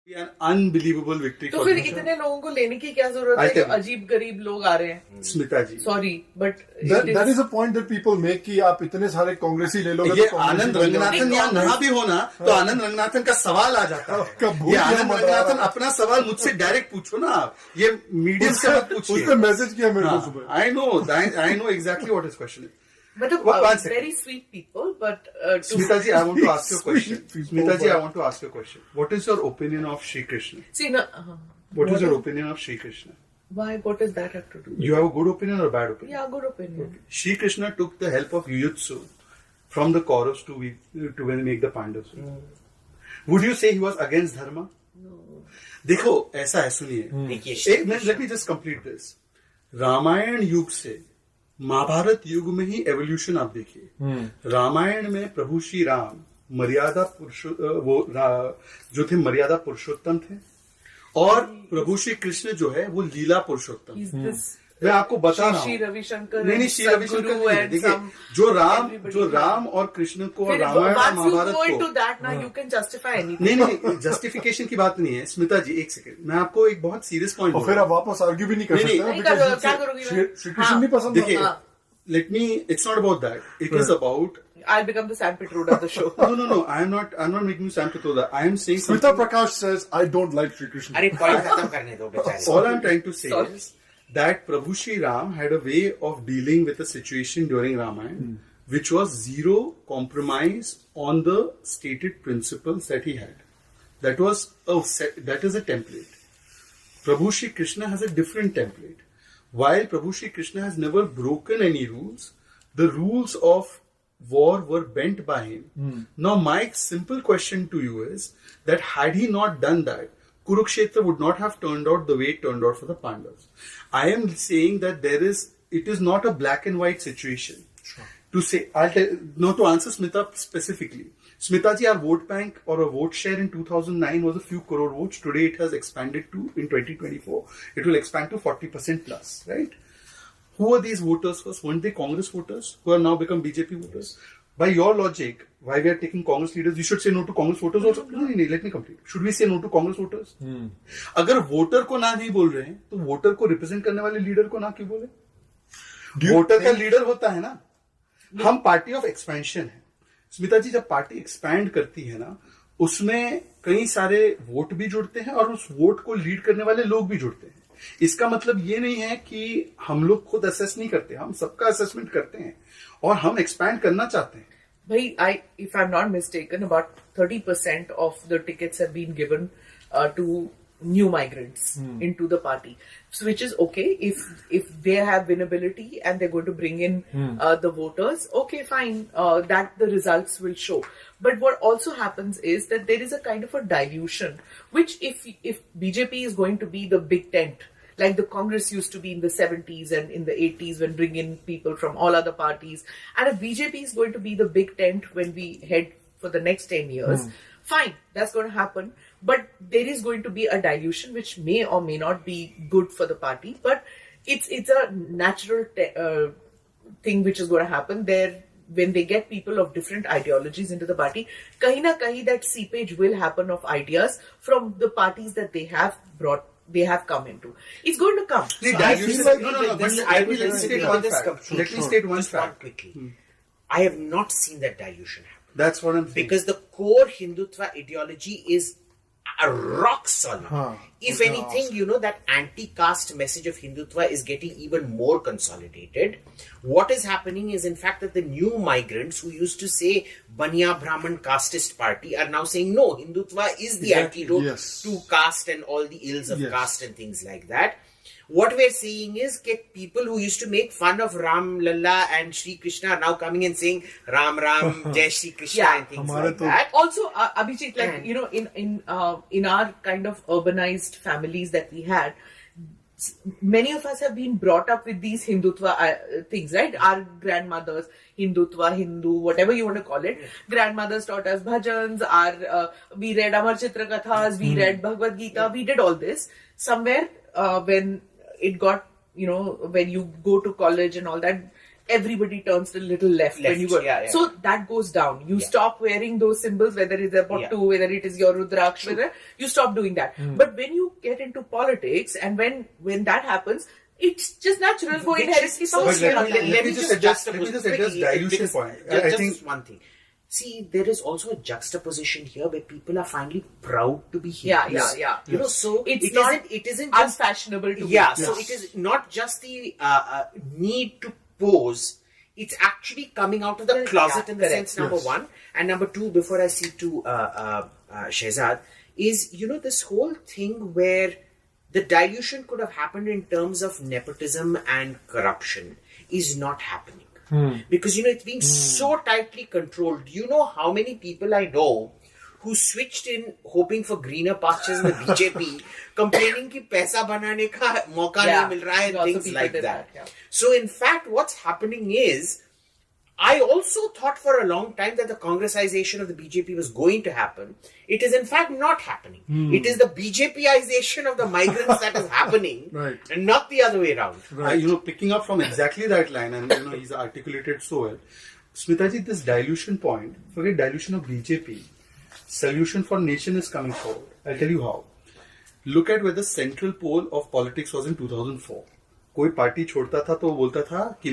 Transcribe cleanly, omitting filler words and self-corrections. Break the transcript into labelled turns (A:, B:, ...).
A: an unbelievable victory
B: तो
A: for
B: फिर
A: the nation.
B: इतने लोगों को लेने की क्या जरूरत
A: I
B: है जो
A: tell you.
B: अजीब गरीब लोग आ रहे हैं?
A: Smita ji,
B: sorry but
C: That is a point that people make कि आप इतने सारे कांग्रेसी ले लोगे
A: ये
C: तो कांग्रेसी
A: आनंद
C: बन जाओगे।
A: रंगनाथन यहाँ नहा भी हो ना तो आनंद रंगनाथन का सवाल आ जाता
C: आपका
A: है।
C: भूत
A: ये
C: यहाँ
A: आनंद
C: मत आ रहा
A: रंगनाथन
C: है।
A: अपना सवाल मुझसे डायरेक्ट पूछो ना आप, ये मीडियम से मत
C: उसने
A: पूछिए।
C: मैसेज किया मेरे को सुबह।
A: I know exactly what his question is.
B: मतलब
A: One second.
B: Very sweet people but
A: Smita ji, I want to ask you a question.
C: Sweet
A: Smita ji,
C: people.
A: I want to ask you a question. What is your opinion of Shri Krishna?
B: See ना
A: What is your opinion of Shri Krishna?
B: Why what is that have to do?
A: You have a good opinion or a bad opinion?
B: या good opinion.
A: Shri Krishna took the help of Jujutsu from the Kauravas to make the Pandavas. Would you say he was against dharma?
B: No.
A: देखो ऐसा है, सुनिए let me just complete this. Ramayana युग से महाभारत युग में ही evolution आप देखिए. रामायण में प्रभु श्री राम मर्यादा जो थे मर्यादा पुरुषोत्तम थे और प्रभु श्री कृष्ण जो है वो लीला पुरुषोत्तम.
B: He's this
A: मैं आपको बता रहा
B: श्री
A: हूँ.
B: रविशंकर
A: नहीं श्री रविशंकर
B: Sadhguru
A: नहीं है.
B: and
A: देखिए
B: some
A: जो राम और कृष्ण को और
B: फिर
A: रामायण और
B: once you
A: Mahabharata
B: go into
A: को
B: that now you can justify anything.
A: नहीं जस्टिफिकेशन की बात नहीं है. स्मिता जी एक सेकंड, मैं आपको एक बहुत सीरियस पॉइंट
C: और फिर आप वापस आर्ग्यू भी नहीं कर
A: नहीं,
C: सकते
B: नहीं
C: because
B: करो, क्या करोगी
C: श्री
B: मैं?
C: श्री कृष्ण
B: हाँ.
C: नहीं पसंद
A: देखिए
C: आता।
B: हाँ.
A: Let me, it's not about that, it is about
B: I'll become the Sam Pitruda of the show.
A: no I'm not making you Sam Pitruda. I am saying
C: Smita
A: something.
C: Prakash says I don't like Shri Krishna.
D: अरे point खत्म करने दो बेचारे.
A: All I'm trying to say
B: Sorry.
A: is that Prabhu Shri Ram had a way of dealing with a situation during Ramayana which was zero compromise on the stated principles that he had. That is a template. Prabhu Shri Krishna has a different template. While Prabhu Shri Krishna has never broken any rules, the rules of war were bent by him. Now my simple question to you is that had he not done that, Kurukshetra would not have turned out the way it turned out for the Pandavas. I am saying that it is not a black and white situation.
C: Sure.
A: To say, to answer Smita specifically. Smita ji, our vote bank or a vote share in 2009 was a few crore votes. Today it has expanded to, in 2024, it will expand to 40% plus, right? Who are these voters first? Weren't they Congress voters who have now become BJP voters? By your logic, why we are taking Congress leaders, we should say no to Congress voters also. No, let me complete. Should we say no to Congress voters? अगर voter को ना नहीं बोल रहे हैं तो voter को represent करने वाले लीडर को ना क्यों बोले? वोटर का लीडर होता है ना. हम पार्टी ऑफ एक्सपेंशन है. स्मिता जी, जब पार्टी एक्सपैंड करती है ना, उसमें कई सारे वोट भी जुड़ते हैं और उस वोट को लीड करने वाले लोग भी जुड़ते हैं. इसका मतलब ये नहीं है कि हम लोग खुद असेस नहीं करते, हम सबका असेसमेंट करते हैं और हम एक्सपैंड करना चाहते हैं.
B: Bhai, if I'm not mistaken, about 30% of the tickets have been given to new migrants into the party, so which is okay if they have winnability and they're going to bring in the voters. Okay, fine. That the results will show. But what also happens is that there is a kind of a dilution, which if BJP is going to be the big tent, like the Congress used to be in the 70s and in the 80s when bring in people from all other parties, and if BJP is going to be the big tent when we head for the next 10 years, fine, that's going to happen. But there is going to be a dilution which may or may not be good for the party, but it's a natural thing which is going to happen there. When they get people of different ideologies into the party, kahin na kahin that seepage will happen of ideas from the parties that they have come into. It's going to come.
A: नहीं,
D: I
A: dilution-
D: feel like
A: no, but
D: this-
A: let me
D: let me
A: state
D: just
A: one
D: come-
A: fact. Let me
D: sure.
A: state one
D: Just
A: fact.
D: quickly. I have not seen that dilution happen.
A: That's what I'm saying.
D: Because the core Hindutva ideology is a rock solid. If
C: okay,
D: anything, that anti-caste message of Hindutva is getting even more consolidated. What is happening is, in fact, that the new migrants who used to say Baniya Brahman casteist party are now saying, no, Hindutva is the
C: Exactly,
D: antidote
C: yes.
D: to caste and all the ills of
C: Yes.
D: caste and things like that. What we're seeing is that people who used to make fun of Ram Lalla and Shri Krishna are now coming and saying Ram Ram, Jai Shri Krishna
B: Yeah.
D: and things
C: Hamare
D: like
C: to-
D: that.
B: Also, Abhijit, like, in our kind of urbanized families that we had, many of us have been brought up with these Hindutva things, right? Our grandmothers, Hindutva, Hindu, whatever you want to call it. Grandmothers taught us bhajans, we read Amar Chitra Kathas, we read Bhagavad Gita, we did all this. Somewhere when it got, when you go to college and all that, everybody turns a little left, when you go.
D: yeah, yeah.
B: So that goes down. You
D: Yeah.
B: stop wearing those symbols, whether it's a pottu, whether it is your rudraksh, whether you stop doing that. But when you get into politics, and when that happens, it's just natural for
D: Which
B: inherently
D: is- so
A: But
B: something.
A: let me just address dilution
D: because
A: point.
D: Just,
A: I
D: just
A: think
D: one thing. See, there is also a juxtaposition here where people are finally proud to be
B: Yeah,
D: Hindus.
B: yeah.
D: You know, so
B: It's
D: it
B: not
D: isn't. It isn't just
B: unfashionable to
D: yeah.
B: be.
D: So it is not just the need to pose. It's actually coming out of the closet in the
B: correct.
D: sense, number one. And number two, before I see to Shehzad, is, you know, this whole thing where the dilution could have happened in terms of nepotism and corruption is not happening. Because, you know, it's being so tightly controlled. You know how many people I know who switched in hoping for greener pastures in the BJP, complaining कि पैसा बनाने का मौका नहीं मिल रहा है, and
B: Lots of
D: things
B: people
D: like
B: did
D: that.
B: yeah.
D: So in fact, what's happening is, I also thought for a long time that the Congressization of the BJP was going to happen. It is in fact not happening. It is the BJPization of the migrants that is happening,
C: Right.
D: and not the other way around.
A: you know, picking up from exactly that line, and you know, he's articulated so well. Smitaji, this dilution point, forget dilution of BJP. Solution for nation is coming forward. I'll tell you how. Look at where the central pole of politics was in 2004. कोई party छोड़ता था तो वो बोलता था कि